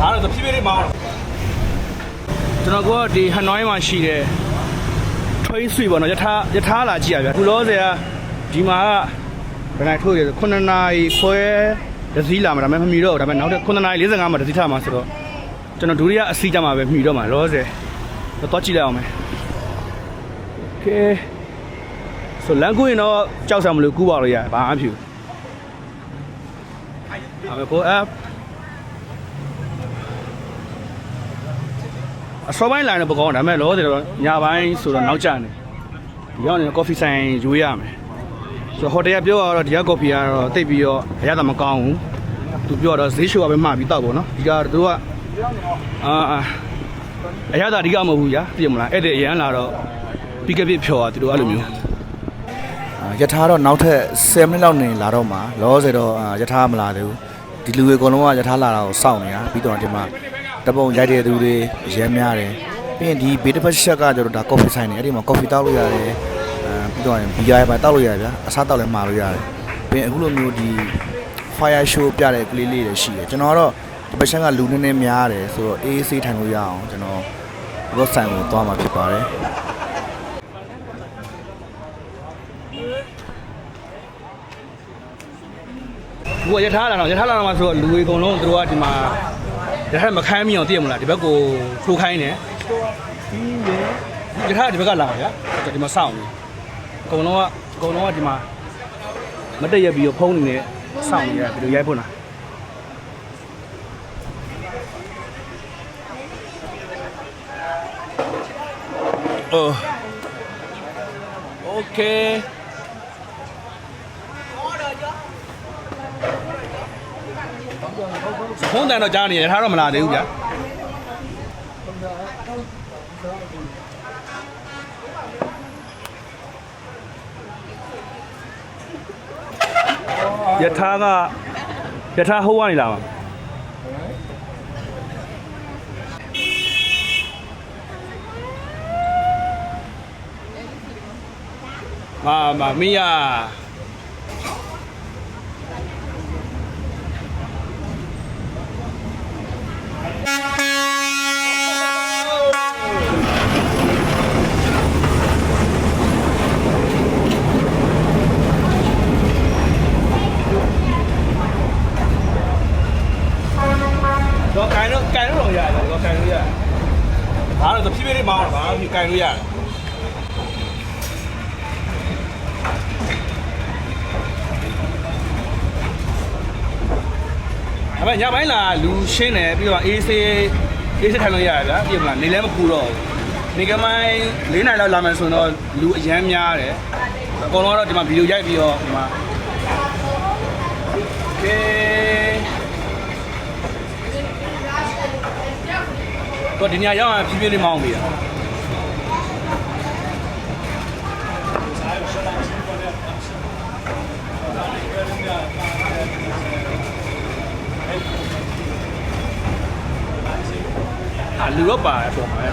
ဒါတော့ဖြည်းဖြည်းလေးမောင်းကျွန်တော်ကဒီဟနွိုင်းမှာရှိတယ်ထွေးဆွေပေါ့နော်ယထာလာကြည့်ရဗျာခုလောဆယ်ကဒီမှာကဘယ်နိုင်ထိုးရ9နာရီခွဲဒစီလာမှာဒါပေမဲ့မမီတော့ဒါပေမဲ့နောက်9နာရီ45မှာဒစီထမှာဆိုတော့ကျွန်တော်ဒုတိယအစီးကြမှာပဲမှီတော့မှာလောဆယ်တော့ကြည့်လိုက်အောင်မယ်โอเคဆိုလမ်းကူးရင်တော့ကြောက်စရာမလိုကူးပါလို့ရတယ်ဘာမှမဖြစ်ဘူးဒါပေမဲ့ကို app အစောပိုင်းလိုင်းတော့ပကောင်းဒါပေမဲ့လောဆယ်တော့ညပိုင်းဆိုတော့နောက်ကျနေဒီရောက်နေကော်ဖီဆိုင်ယူရမယ်ဆိုတော့ဟိုတယ်ကပြောတော့ဒီကကော်ဖီကတော့တိတ်ပြီးတော့အရသာမကောင်းဘူးသူပြောတော့ဈေးချိုကပဲမှာပြီးတောက်ပေါ့နော်ဒီကသူကအရသာအဓိကမဟုတ်ဘူးညာသိရမလားအဲ့ဒီအရန်လာတော့ပြီးကပြဖြော်တာသူတို့အဲ့လိုမျိုးယထာတော့နောက်ထပ်10မိနစ်လောက်နေလာတော့မှာလောဆယ်တော့ယထာမလာသေးဘူးဒီလူတွေအကုန်လုံးကယထာလာတာကိုစောင့်နေတာပြီးတော့ဒီမှာတပုံရိုက်တဲ့သူတွေရဲများတယ်ပြီးရင်ဒီဘေးတစ်ဖက်ရှက်ကကျတော့ဒါကော်ဖီဆိုင်နေအဲ့ဒီမှာကော်ဖီတောက်လို့ရတယ်ပြီးတော့ဘီယာပဲတောက်လို့ရတယ်ဗျာအစားတောက်လည်းမှာလို့ရတယ်ပြီးရင်အခုလိုမျိုးဒီ fire show ပြတဲ့ကလေးလေးတွေရှိတယ်ကျွန်တော်ကတော့ဒီဘက်ရှက်ကလူနည်းနည်းများတယ်ဆိုတော့အေးအေးဆေးထိုင်လို့ရအောင်ကျွန်တော်ဘော့ဆိုင်ကိုသွားမှာဖြစ်ပါတယ်ကိုရထားလာတော့မှာဆိုတော့လူတွေအကုန်လုံးသူတို့ကဒီမှာရထားမခိုင်းမိအောင်သိရမလားဒီဘက်ကိုထိုးခိုင်းတယ်ပြီးရထားဒီဘက်ကလာဗျာဒီမှာစောင့်နေအကုန်လုံးကဒီမှာမတက်ရက်ပြီးတော့ဖုံးနေနေစောင့်နေရပြီးတော့ရိုက်ဖို့လားအိုးโอเคဖုန်းတန်တော့ကြားနေရထားတော့မလာသေးဘူးဗျာယထာဟိုးကနေလာမှာမာမီယာတော့ကန်လို့ရတယ်တော့ကန်လို့ရတယ်ဒါတော့ဖြည်းဖြည်းလေးမောင်းတာပါဖြည်းကန်လို့ရတယ်အဲ့မဲ့ညပိုင်းလာလူရှင်းတယ်ပြီးတော့အေးဆေးထိုင်လို့ရတယ်ဗျာပြည့်မလားနေလည်းမပူတော့ဘူးနေကမိုင်း4နိုင်လောက်လာမယ်ဆိုတော့လူအရမ်းများတယ်အကုန်လုံးတော့ဒီမှာဗီဒီယိုရိုက်ပြီးတော့ဒီမှာโอเคတော့ဒီညရောက်ရင်ဖြည်းဖြည်းလေးမောင်းပြီးတာလူတော့ပါတယ်ပုံမှာ